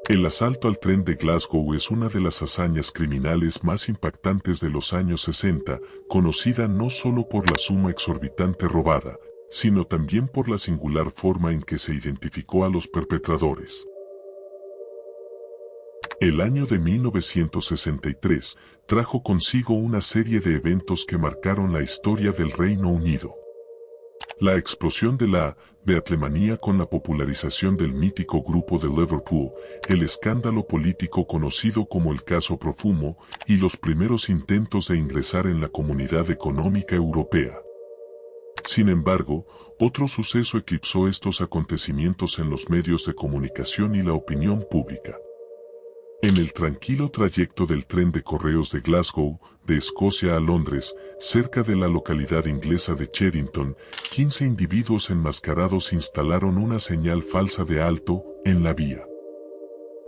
El asalto al tren de Glasgow es una de las hazañas criminales más impactantes de los años 60, conocida no solo por la suma exorbitante robada, sino también por la singular forma en que se identificó a los perpetradores. El año de 1963 trajo consigo una serie de eventos que marcaron la historia del Reino Unido. La explosión de la Beatlemanía con la popularización del mítico grupo de Liverpool, el escándalo político conocido como el caso Profumo y los primeros intentos de ingresar en la Comunidad Económica Europea. Sin embargo, otro suceso eclipsó estos acontecimientos en los medios de comunicación y la opinión pública. En el tranquilo trayecto del tren de correos de Glasgow, de Escocia a Londres, cerca de la localidad inglesa de Cheddington, 15 individuos enmascarados instalaron una señal falsa de alto en la vía.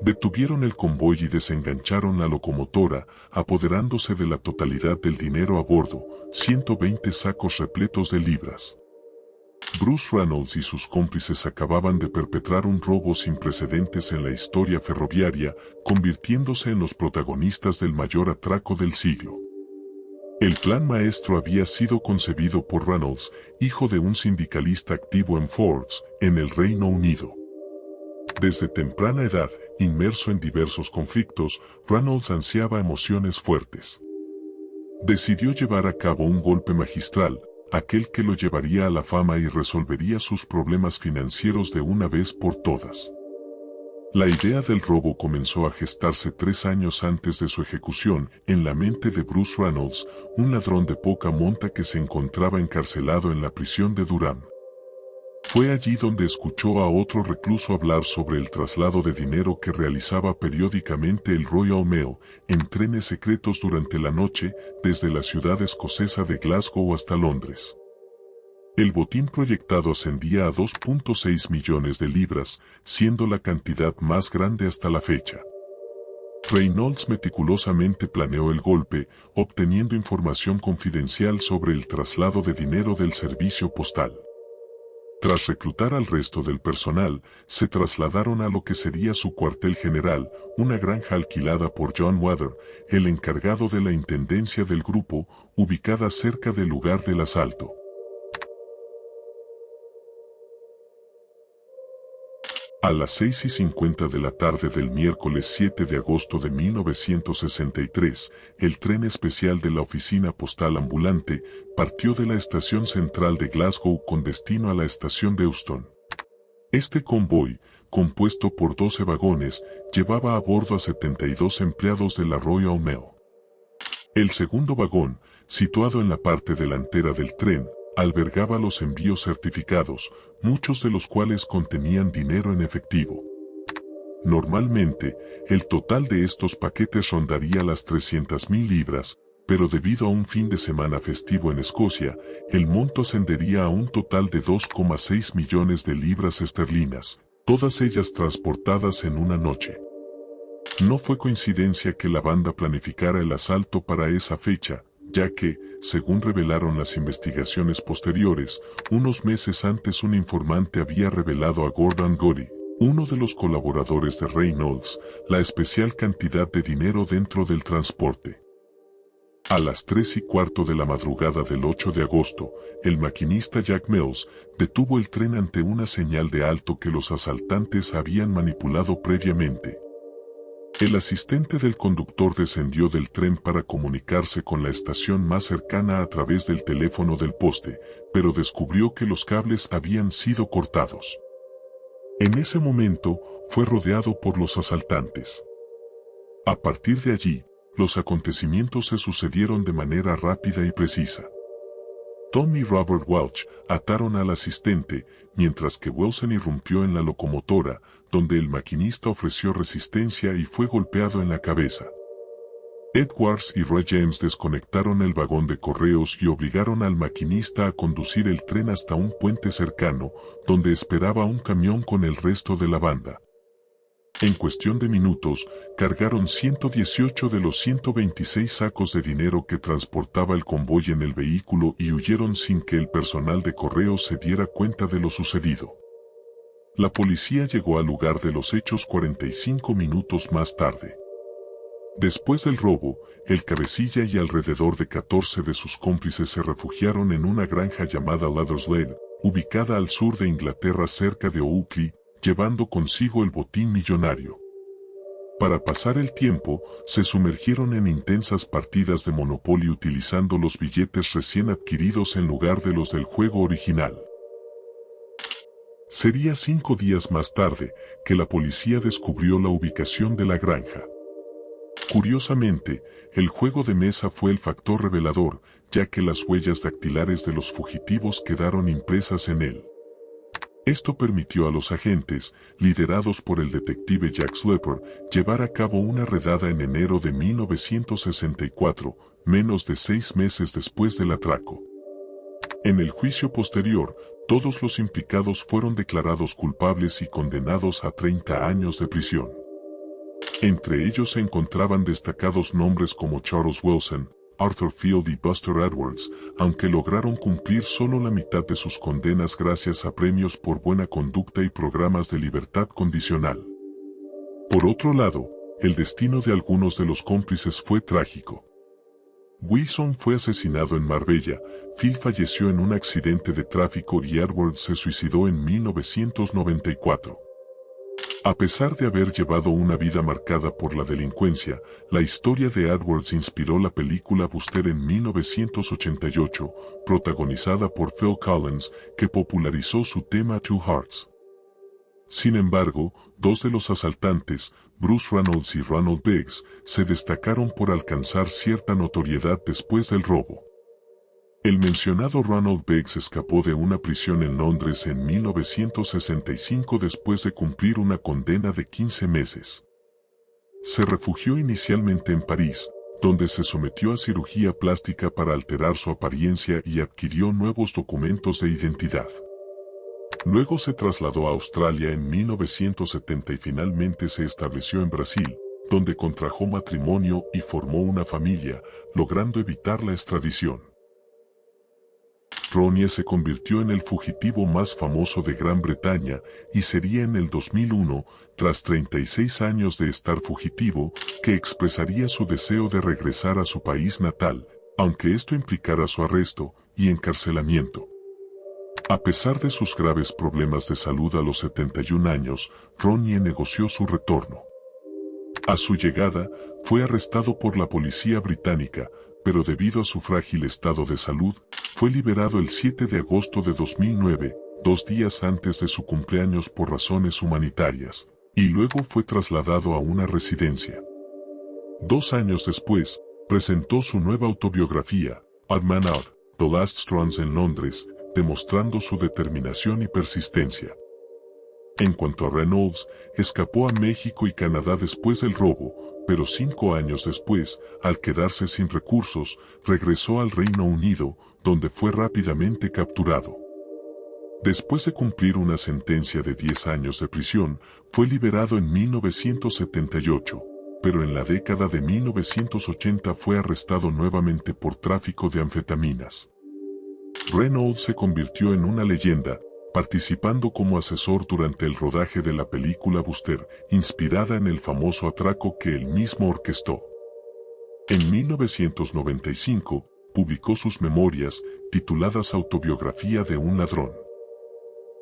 Detuvieron el convoy y desengancharon la locomotora, apoderándose de la totalidad del dinero a bordo, 120 sacos repletos de libras. Bruce Reynolds y sus cómplices acababan de perpetrar un robo sin precedentes en la historia ferroviaria, convirtiéndose en los protagonistas del mayor atraco del siglo. El plan maestro había sido concebido por Reynolds, hijo de un sindicalista activo en Fords, en el Reino Unido. Desde temprana edad, inmerso en diversos conflictos, Reynolds ansiaba emociones fuertes. Decidió llevar a cabo un golpe magistral, aquel que lo llevaría a la fama y resolvería sus problemas financieros de una vez por todas. La idea del robo comenzó a gestarse 3 años antes de su ejecución en la mente de Bruce Reynolds, un ladrón de poca monta que se encontraba encarcelado en la prisión de Durham. Fue allí donde escuchó a otro recluso hablar sobre el traslado de dinero que realizaba periódicamente el Royal Mail en trenes secretos durante la noche desde la ciudad escocesa de Glasgow hasta Londres. El botín proyectado ascendía a 2.6 millones de libras, siendo la cantidad más grande hasta la fecha. Reynolds meticulosamente planeó el golpe, obteniendo información confidencial sobre el traslado de dinero del servicio postal. Tras reclutar al resto del personal, se trasladaron a lo que sería su cuartel general, una granja alquilada por John Wather, el encargado de la intendencia del grupo, ubicada cerca del lugar del asalto. A las 6:50 de la tarde del miércoles 7 de agosto de 1963, el tren especial de la oficina postal ambulante partió de la estación central de Glasgow con destino a la estación de Euston. Este convoy, compuesto por 12 vagones, llevaba a bordo a 72 empleados de la Royal Mail. El segundo vagón, situado en la parte delantera del tren, albergaba los envíos certificados, muchos de los cuales contenían dinero en efectivo. Normalmente, el total de estos paquetes rondaría las 300.000 libras, pero debido a un fin de semana festivo en Escocia, el monto ascendería a un total de 2,6 millones de libras esterlinas, todas ellas transportadas en una noche. No fue coincidencia que la banda planificara el asalto para esa fecha, ya que, según revelaron las investigaciones posteriores, unos meses antes un informante había revelado a Gordon Gordy, uno de los colaboradores de Reynolds, la especial cantidad de dinero dentro del transporte. A las 3:15 de la madrugada del 8 de agosto, el maquinista Jack Mills detuvo el tren ante una señal de alto que los asaltantes habían manipulado previamente. El asistente del conductor descendió del tren para comunicarse con la estación más cercana a través del teléfono del poste, pero descubrió que los cables habían sido cortados. En ese momento, fue rodeado por los asaltantes. A partir de allí, los acontecimientos se sucedieron de manera rápida y precisa. Tom y Robert Welch ataron al asistente, mientras que Wilson irrumpió en la locomotora, donde el maquinista ofreció resistencia y fue golpeado en la cabeza. Edwards y Roy James desconectaron el vagón de correos y obligaron al maquinista a conducir el tren hasta un puente cercano, donde esperaba un camión con el resto de la banda. En cuestión de minutos, cargaron 118 de los 126 sacos de dinero que transportaba el convoy en el vehículo y huyeron sin que el personal de correos se diera cuenta de lo sucedido. La policía llegó al lugar de los hechos 45 minutos más tarde. Después del robo, el cabecilla y alrededor de 14 de sus cómplices se refugiaron en una granja llamada Ladders Lane, ubicada al sur de Inglaterra cerca de Oakley, llevando consigo el botín millonario. Para pasar el tiempo, se sumergieron en intensas partidas de Monopoly utilizando los billetes recién adquiridos en lugar de los del juego original. Sería 5 días más tarde que la policía descubrió la ubicación de la granja. Curiosamente, el juego de mesa fue el factor revelador, ya que las huellas dactilares de los fugitivos quedaron impresas en él. Esto permitió a los agentes, liderados por el detective Jack Slepper, llevar a cabo una redada en enero de 1964, menos de 6 meses después del atraco. En el juicio posterior, todos los implicados fueron declarados culpables y condenados a 30 años de prisión. Entre ellos se encontraban destacados nombres como Charles Wilson, Arthur Field y Buster Edwards, aunque lograron cumplir solo la mitad de sus condenas gracias a premios por buena conducta y programas de libertad condicional. Por otro lado, el destino de algunos de los cómplices fue trágico. Wilson fue asesinado en Marbella, Field falleció en un accidente de tráfico y Edwards se suicidó en 1994. A pesar de haber llevado una vida marcada por la delincuencia, la historia de Edwards inspiró la película Buster en 1988, protagonizada por Phil Collins, que popularizó su tema Two Hearts. Sin embargo, 2 de los asaltantes, Bruce Reynolds y Ronald Biggs, se destacaron por alcanzar cierta notoriedad después del robo. El mencionado Ronald Biggs escapó de una prisión en Londres en 1965 después de cumplir una condena de 15 meses. Se refugió inicialmente en París, donde se sometió a cirugía plástica para alterar su apariencia y adquirió nuevos documentos de identidad. Luego se trasladó a Australia en 1970 y finalmente se estableció en Brasil, donde contrajo matrimonio y formó una familia, logrando evitar la extradición. Ronnie se convirtió en el fugitivo más famoso de Gran Bretaña y sería en el 2001, tras 36 años de estar fugitivo, que expresaría su deseo de regresar a su país natal, aunque esto implicara su arresto y encarcelamiento. A pesar de sus graves problemas de salud a los 71 años, Ronnie negoció su retorno. A su llegada, fue arrestado por la policía británica, pero debido a su frágil estado de salud, fue liberado el 7 de agosto de 2009, 2 días antes de su cumpleaños por razones humanitarias, y luego fue trasladado a una residencia. 2 años después, presentó su nueva autobiografía, Odd Man Out, The Last Strands en Londres, demostrando su determinación y persistencia. En cuanto a Reynolds, escapó a México y Canadá después del robo, pero 5 años después, al quedarse sin recursos, regresó al Reino Unido, donde fue rápidamente capturado. Después de cumplir una sentencia de 10 años de prisión, fue liberado en 1978, pero en la década de 1980 fue arrestado nuevamente por tráfico de anfetaminas. Reynolds se convirtió en una leyenda, participando como asesor durante el rodaje de la película Buster, inspirada en el famoso atraco que él mismo orquestó. En 1995, publicó sus memorias, tituladas Autobiografía de un ladrón.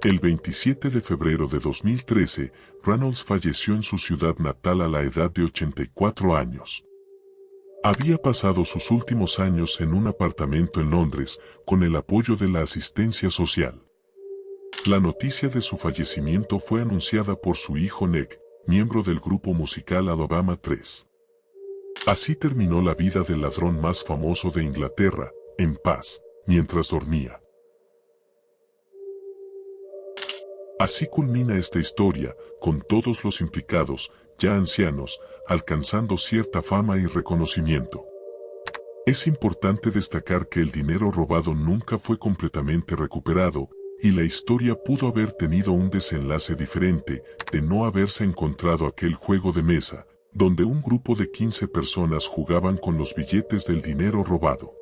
El 27 de febrero de 2013, Reynolds falleció en su ciudad natal a la edad de 84 años. Había pasado sus últimos años en un apartamento en Londres, con el apoyo de la asistencia social. La noticia de su fallecimiento fue anunciada por su hijo Nick, miembro del grupo musical Alabama 3. Así terminó la vida del ladrón más famoso de Inglaterra, en paz, mientras dormía. Así culmina esta historia, con todos los implicados, ya ancianos, alcanzando cierta fama y reconocimiento. Es importante destacar que el dinero robado nunca fue completamente recuperado, y la historia pudo haber tenido un desenlace diferente de no haberse encontrado aquel juego de mesa, donde un grupo de 15 personas jugaban con los billetes del dinero robado.